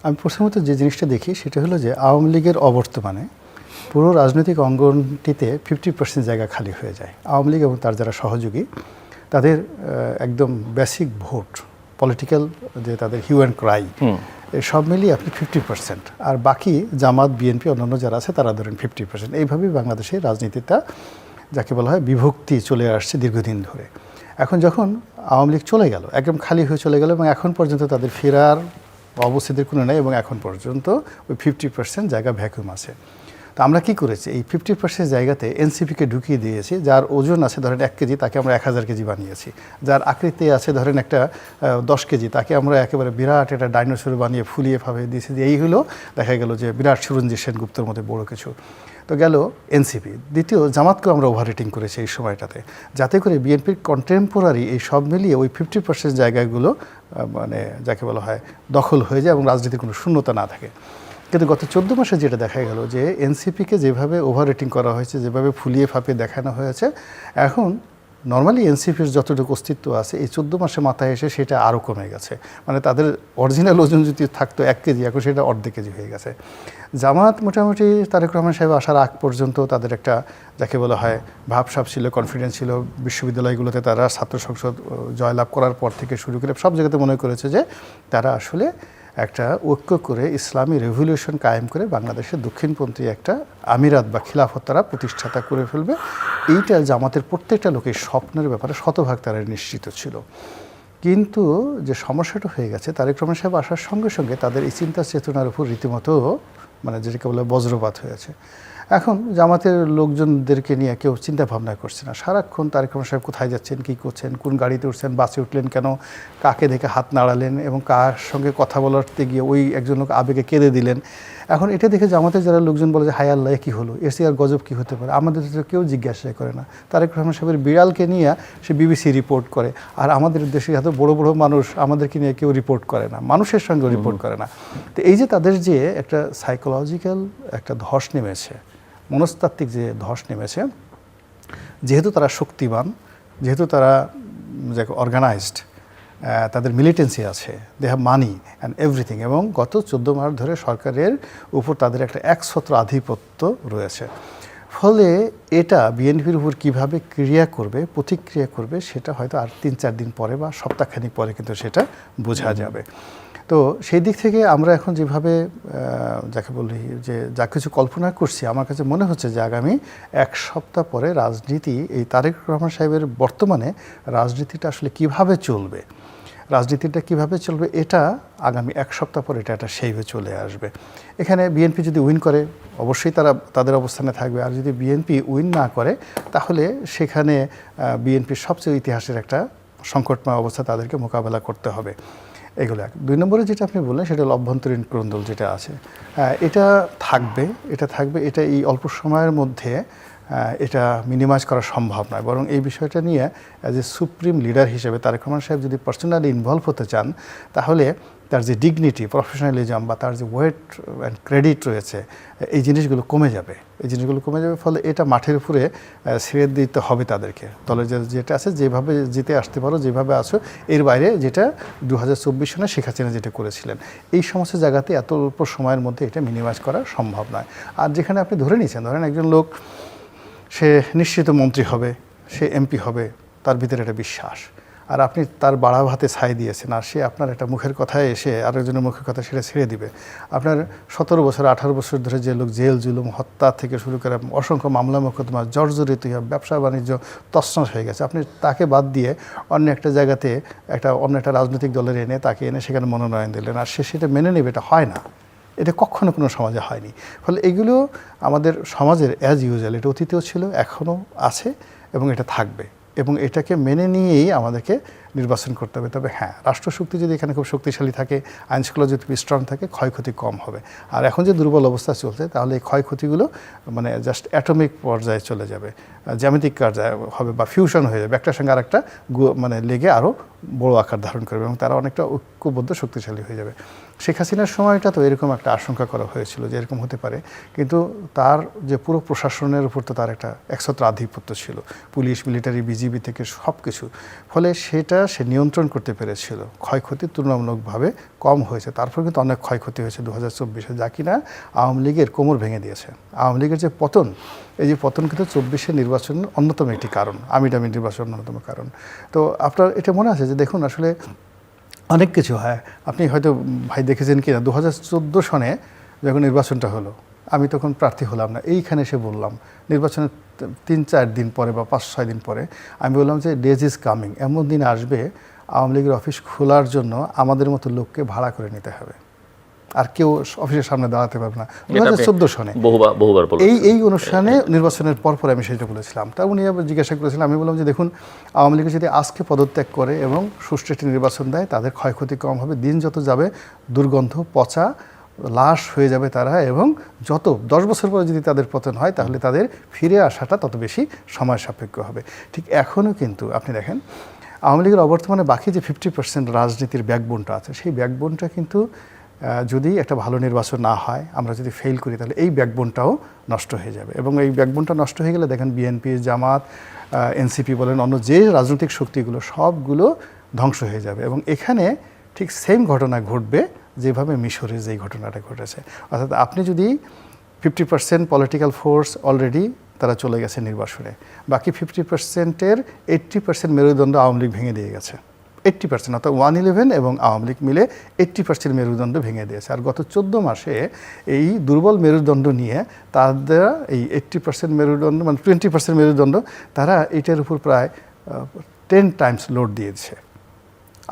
আমি প্রথমত যে জিনিসটা দেখি সেটা হলো যে আওয়ামী লীগের অবর্তমানে পুরো রাজনৈতিক অঙ্গনটিতে 50% জায়গা খালি হয়ে যায়। আওয়ামী লীগ এবং তার যারা সহযোগী তাদের একদম বেসিক ভোট, পলিটিক্যাল যে তাদের হিউ অ্যান্ড ক্রাই, সব মিলিয়ে আপনি 50%, আর বাকি জামাত, বিএনপি, অন্যান্য যারা আছে তারা ধরেন 50%। এইভাবেই বাংলাদেশের রাজনীতিটা যাকে বলা হয় বিভক্তি চলে আসছে দীর্ঘদিন ধরে। এখন যখন আওয়ামী লীগ চলে গেল, একদম খালি হয়ে চলে গেল, এবং এখন পর্যন্ত তাদের ফেরার অবস্থিতির কোনো নেই, এবং এখন পর্যন্ত ওই 50% জায়গা ভ্যাকুয়াম আছে। তো আমরা কি করেছি, এই 50% জায়গাতে এনসিপিকে ঢুকিয়ে দিয়েছি। যার ওজন আছে ধরেন 1 কেজি, তাকে আমরা 1000 কেজি বানিয়েছি। যার আকৃতি আছে ধরেন একটা 10 কেজি, তাকে আমরা একেবারে বিরাট একটা ডাইনোসর বানিয়ে ফুলিয়ে ফাভিয়ে দিয়েছি। যে এই হলো, দেখা গেল যে বিরাট সুরঞ্জিত সেনগুপ্তর মধ্যে বড় কিছু। তো গেল এনসিপি। দ্বিতীয়, জামাতকেও আমরা ওভার রেটিং করেছি এই সময়টাতে, যাতে করে বিএনপির কন্টেম্পোরারি এই সব মিলিয়ে ওই 50% জায়গাগুলো মানে যাকে বলা হয় দখল হয়ে যায় এবং রাজনীতির কোনো শূন্যতা না থাকে। কিন্তু গত 14 মাসে যেটা দেখা গেল যে এনসিপিকে যেভাবে ওভার রেটিং করা হয়েছে, যেভাবে ফুলিয়ে ফাঁপিয়ে দেখানো হয়েছে, এখন নর্মালি এনসিপির যতটুকু অস্তিত্ব আছে এই 14 মাসে মাথায় এসে সেটা আরও কমে গেছে। মানে তাদের অরিজিনাল ওজন যদি থাকতো 1 কেজি, এখন সেটা অর্ধেক কেজি হয়ে গেছে। জামাত মোটামুটি তারেক রহমান সাহেব আসার আগ পর্যন্ত তাদের একটা যাকে বলা হয় ভাবসাব ছিল, কনফিডেন্স ছিল। বিশ্ববিদ্যালয়গুলোতে তারা ছাত্র সংসদ জয়লাভ করার পর থেকে শুরু করে সব জায়গাতে মনে করেছে যে তারা আসলে একটা ঐক্য করে ইসলামী রেভলিউশন কায়েম করে বাংলাদেশের দক্ষিণপন্থী একটা আমিরাত বা খিলাফত তারা প্রতিষ্ঠাতা করে ফেলবে। এইটা জামাতের প্রত্যেকটা লোকের স্বপ্নের ব্যাপারে শতভাগ তারা নিশ্চিত ছিল। কিন্তু যে সমস্যাটা হয়ে গেছে, তারেক রহমান সাহেব আসার সঙ্গে সঙ্গে তাদের এই চিন্তা চেতনার উপর রীতিমতো মানে যেটাকে বলে বজ্রপাত হয়েছে। এখন জামাতের লোকজনদেরকে নিয়ে কেউ চিন্তা ভাবনা করছে না। সারাক্ষণ তারেক রহমান সাহেব কোথায় যাচ্ছেন, কী করছেন, কোন গাড়িতে উঠছেন, বাসে উঠলেন কেন, কাকে দেখে হাত নাড়ালেন, এবং কার সঙ্গে কথা বলাতে গিয়ে ওই একজন লোক আবেগে কেঁদে দিলেন। এখন এটা দেখে জামাতের যারা লোকজন বলে যে হায় আল্লাহ কী হলো, এর চেয়ে আর গজব কী হতে পারে। আমাদের তো কেউ জিজ্ঞাসা করে না। তারেক রহমান সাহেবের বিড়ালকে নিয়ে সে বিবিসি রিপোর্ট করে, আর আমাদের দেশে এত বড় বড় মানুষ আমাদেরকে নিয়ে কেউ রিপোর্ট করে না, মানুষের সঙ্গে রিপোর্ট করে না। তো এই যে তাদের যে একটা সাইকোলজিক্যাল একটা ধস নেমেছে, মনস্তাত্ত্বিক যে ধস নেমেছে, যেহেতু তারা শক্তিবান, যেহেতু তারা অর্গানাইজড, তাদের মিলিটেন্সি আছে, they have money and everything, এবং গত 14 মাস ধরে সরকারের উপর তাদের একটা একছত্র আধিপত্য রয়েছে। ফলে এটা বিএনপির উপর কীভাবে ক্রিয়া করবে, প্রতিক্রিয়া করবে, সেটা হয়তো আর 3-4 দিন পরে বা সপ্তাহখানিক পরে কিন্তু সেটা বোঝা যাবে। তো সেই দিক থেকে আমরা এখন যেভাবে যাকে বলি যে যা কিছু কল্পনা করছি, আমার কাছে মনে হচ্ছে যে আগামী 1 সপ্তাহ পরে রাজনীতি, এই তারেক রহমান সাহেবের বর্তমানে রাজনীতিটা আসলে কিভাবে চলবে, রাজনীতিটা কিভাবে চলবে, এটা আগামী 1 সপ্তাহ পরে এটা একটা সেইভে চলে আসবে। এখানে বিএনপি যদি উইন করে অবশ্যই তারা তাদের অবস্থানে থাকবে, আর যদি বিএনপি উইন না করে তাহলে সেখানে বিএনপির সবচেয়ে ইতিহাসের একটা সংকটময় অবস্থা তাদেরকে মোকাবেলা করতে হবে। এগুলো এক। 2 নম্বরে যেটা আপনি বললেন সেটা হলো অভ্যন্তরীণ ক্রন্দল যেটা আছে, এটা থাকবে, এটা এই অল্প সময়ের মধ্যে এটা মিনিমাইজ করা সম্ভব নয়। বরং এই বিষয়টা নিয়ে অ্যাজ এ সুপ্রিম লিডার হিসেবে তারেক রহমান সাহেব যদি পার্সোনালি ইনভলভ হতে চান, তাহলে তার যে ডিগনিটি, প্রফেশনালিজম বা তার যে ওয়েট অ্যান্ড ক্রেডিট রয়েছে, এই জিনিসগুলো কমে যাবে। ফলে এটা মাঠের উপরে ছেড়ে দিতে হবে তাদেরকে। দলের যেটা আছে যেভাবে জিতে আসতে পারো, যেভাবে আছো, এর বাইরে যেটা 2024 সনে শেখ হাসিনা যেটা করেছিলেন, এই সমস্ত জায়গাতে এত অল্প সময়ের মধ্যে এটা মিনিমাইজ করা সম্ভব নয়। আর যেখানে আপনি ধরে নিয়েছেন, ধরেন একজন লোক সে নিশ্চিত মন্ত্রী হবে, সে এমপি হবে, তার ভিতরে একটা বিশ্বাস, আর আপনি তার বাড়া ভাতে ছাই দিয়েছেন, আর সে আপনার একটা মুখের কথায় এসে আরেকজনের মুখের কথা সেটা ছেড়ে দিবে। আপনার 17 বছর 18 বছর ধরে যে লোক জেল জুলুম হত্যা থেকে শুরু করে অসংখ্য মামলা মোকদ্দমা জর্জরিত হয়ে ব্যবসা বাণিজ্য তছনছ হয়ে গেছে, আপনি তাকে বাদ দিয়ে অন্য একটা জায়গাতে অন্য একটা রাজনৈতিক দলের এনে তাকে এনে সেখানে মনোনয়ন দিলেন, আর সে সেটা মেনে নেবে, এটা হয় না। এটা কখনো কোনো সমাজে হয়নি। ফলে এগুলো আমাদের সমাজের অ্যাজ ইউজুয়াল, এটা অতীতেও ছিল, এখনও আছে, এবং এটা থাকবে, এবং এটাকে মেনে নিয়েই আমাদেরকে নির্বাচন করতে হবে। তবে হ্যাঁ, রাষ্ট্রশক্তি যদি এখানে খুব শক্তিশালী থাকে, আইনশৃঙ্খলা যদি স্ট্রং থাকে, ক্ষয়ক্ষতি কম হবে। আর এখন যে দুর্বল অবস্থা চলছে, তাহলে এই ক্ষয়ক্ষতিগুলো মানে জাস্ট অ্যাটমিক পর্যায়ে চলে যাবে, জ্যামিতিক পর্যায়ে হবে বা ফিউশন হয়ে যাবে, একটার সঙ্গে আরেকটা মানে লেগে আরও বড় আকার ধারণ করবে, এবং তারা অনেকটা ঐক্যবদ্ধ শক্তিশালী হয়ে যাবে। শেখ হাসিনার সময়টা তো এরকম একটা আশঙ্কা করা হয়েছিল যে এরকম হতে পারে, কিন্তু তার যে পুরো প্রশাসনের উপর তো তার একটা একছত্র আধিপত্য ছিল, পুলিশ, মিলিটারি, বিজিবি থেকে সব কিছু। ফলে সেটা সে নিয়ন্ত্রণ করতে পেরেছিল। ক্ষয়ক্ষতি তুলনামূলকভাবে কম হয়েছে, তারপর কিন্তু অনেক ক্ষয়ক্ষতি হয়েছে 2024-এ, যা কিনা আওয়ামী লীগের কোমর ভেঙে দিয়েছে। আওয়ামী লীগের যে পতন, এই যে পতন কিন্তু 24-এর নির্বাচনের অন্যতম একটি কারণ, আমিডামি নির্বাচন অন্যতম কারণ। তো আপনার এটা মনে আছে যে দেখুন আসলে অনেক কিছু হয়। আপনি হয়তো ভাই দেখেছেন কি না, 2014 সনে যখন নির্বাচনটা হলো, আমি তখন প্রার্থী হলাম না, এইখানে এসে বললাম নির্বাচনের 3-4 দিন পরে বা 5-6 দিন পরে আমি বললাম যে ডেজ ইজ কামিং, এমন দিন আসবে আওয়ামী লীগের অফিস খোলার জন্য আমাদের মতো লোককে ভাড়া করে নিতে হবে, আর কেউ অফিসের সামনে দাঁড়াতে পারবে না। 2014 সনে এই অনুষ্ঠানে নির্বাচনের পর আমি সেটা বলেছিলাম। তা উনি জিজ্ঞাসা করেছিলেন, আমি বললাম যে দেখুন আওয়ামী লীগ যদি আজকে পদত্যাগ করে এবং সুষ্ঠু একটি নির্বাচন দেয়, তাদের ক্ষয়ক্ষতি কম হবে, দিন যত যাবে দুর্গন্ধ পচা লাশ হয়ে যাবে তারা, এবং যত 10 বছর পরে যদি তাদের পতন হয় তাহলে তাদের ফিরে আসাটা তত বেশি সময় সাপেক্ষ হবে। ঠিক এখনও কিন্তু আপনি দেখেন আওয়ামী লীগের অবর্তমানে বাকি যে 50% রাজনীতির ব্যাকবোনটা আছে, সেই ব্যাকবোনটা কিন্তু যদি একটা ভালো নির্বাচন না হয়, আমরা যদি ফেল করি, তাহলে এই ব্যাকবোনটাও নষ্ট হয়ে যাবে। এবং এই ব্যাকবোনটা নষ্ট হয়ে গেলে দেখেন বিএনপি, জামাত, এনসিপি বলেন, অন্য যে রাজনৈতিক শক্তিগুলো সবগুলো ধ্বংস হয়ে যাবে। এবং এখানে ঠিক সেম ঘটনা ঘটবে যেভাবে মিশরে যেই ঘটনাটা ঘটেছে। অর্থাৎ আপনি যদি 50% পলিটিক্যাল ফোর্স অলরেডি তারা চলে গেছে নির্বাসনে, বাকি 50%-এর 80% মেরুদণ্ড আওয়ামী লীগ ভেঙে দিয়ে গেছে। 80%, অর্থাৎ 111 এবং আওয়ামী লীগ মিলে 80% মেরুদণ্ড ভেঙে দিয়েছে। আর গত 14 মাসে এই দুর্বল মেরুদণ্ড নিয়ে তাদের এই 80% মেরুদণ্ড, মানে 20% মেরুদণ্ড, তারা এটার উপর প্রায় 10 টাইমস লোড দিয়েছে।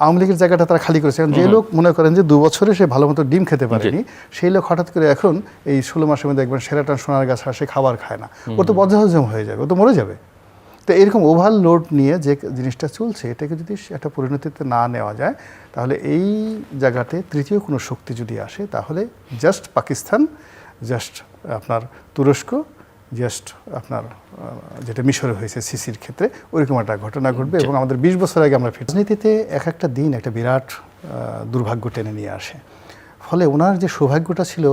আওয়ামী লীগের জায়গাটা তারা খালি করেছে। যে লোক মনে করেন যে 2 বছরে সে ভালো মতো ডিম খেতে পারেনি, সেই লোক হঠাৎ করে এখন এই 16 মাসের মধ্যে একবার সেরাটান সোনার গাছ সে খাবার খায় না, ও তো বদহজম হয়ে যাবে, ও তো মরে যাবে। তো এরকম ওভারলোড নিয়ে যে জিনিসটা চলছে, এটাকে যদি একটা পরিণতিতে না নেওয়া যায়, তাহলে এই জায়গাতে তৃতীয় কোনো শক্তি যদি আসে, তাহলে জাস্ট পাকিস্তান, জাস্ট আপনার তুরস্ক, জাস্ট আপনার যেটা মিশরে হয়েছে সিসির ক্ষেত্রে, ওইরকম একটা ঘটনা ঘটবে। এবং আমাদের 20 বছর আগে আমরা রাজনীতিতে এক একটা দিন একটা বিরাট দুর্ভাগ্য টেনে নিয়ে আসে। ফলে ওনার যে সৌভাগ্যটা ছিল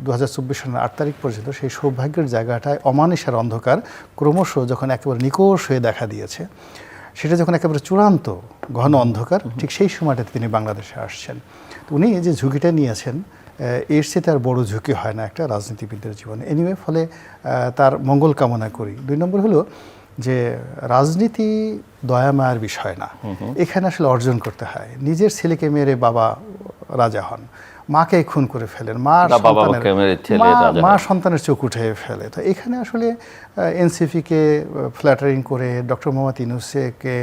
2024 সালের 8 তারিখ পর্যন্ত, সেই সৌভাগ্যের জায়গাটায় অমানিসার অন্ধকার ক্রমশ যখন একেবারে নিকষ হয়ে দেখা দিয়েছে, সেটা যখন একেবারে চূড়ান্ত ঘন অন্ধকার, ঠিক সেই সময়টাতে তিনি বাংলাদেশে আসছেন। তো উনি যে ঝুঁকিটা নিয়েছেন, এর চেয়ে তার বড় ঝুঁকি হয় না একটা রাজনীতিবিদের জীবনে। এনিওয়ে, ফলে তার মঙ্গল কামনা করি। 2 নম্বর হলো যে রাজনীতি দয়া মায়ার বিষয় না, এখানে আসলে অর্জন করতে হয়। নিজের ছেলেকে মেরে বাবা রাজা হন, মাকে খুন করে ফেলেন, মা সন্তানের চোখ উঠে ফেলে। তো এখানে আসলে এনসিপিকে ফ্ল্যাটারিং করে, ডক্টর মোহাম্মদ ইউনূসকে,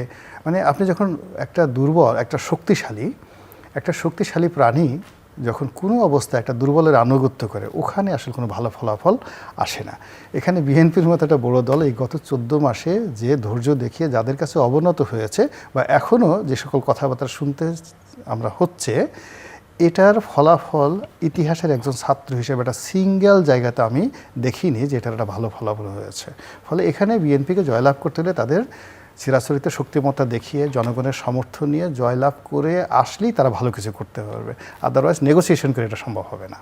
মানে আপনি যখন একটা দুর্বল, একটা শক্তিশালী প্রাণী যখন কোনো অবস্থায় একটা দুর্বলের আনুগত্য করে, ওখানে আসলে কোনো ভালো ফলাফল আসে না। এখানে বিএনপির মতো একটা বড় দল এই গত 14 মাসে যে ধৈর্য দেখিয়ে যাদের কাছে অবনত হয়েছে, বা এখনও যে সকল কথাবার্তা শুনতে আমরা হচ্ছে, এটার ফলাফল ইতিহাসের একজন ছাত্র হিসেবে একটা সিঙ্গেল জায়গাতে আমি দেখিনি যে এটার একটা ভালো ফলাফল হয়েছে। ফলে এখানে বিএনপিকে জয়লাভ করতে হলে তাদের চিরাচরিত শক্তিমত্তা দেখিয়ে জনগণের সমর্থন নিয়ে জয়লাভ করে আসলেই তারা ভালো কিছু করতে পারবে, আদারওয়াইজ নেগোসিয়েশন করে এটা সম্ভব হবে না।